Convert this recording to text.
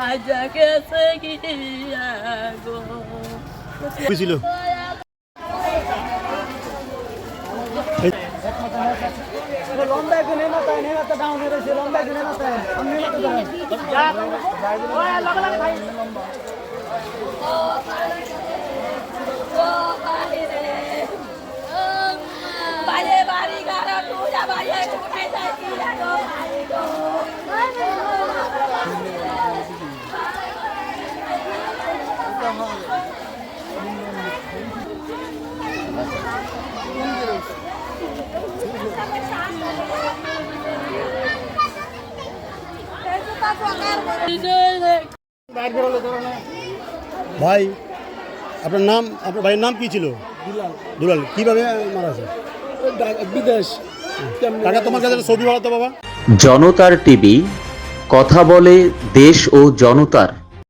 আজা গেছে গিয়া গো ছিল লম্বা একটু নেই মাথায় নেই মাথা ডাউন হয়ে রয়েছে লম্বা একটু নেই মাথায় আমি বাইরে বাড়ি গাড়া টুরা বাইরে কোথায় যাই কি গো ভাই গো ভাই আপনার নাম, আপনার ভাইয়ের নাম কি ছিল? দুলাল। কিভাবে মারা আছে? বিদেশ টাকা তোমার কাছে ছবি বাড়াতো বাবা। জনতার টিভি, কথা বলে দেশ ও জনতার।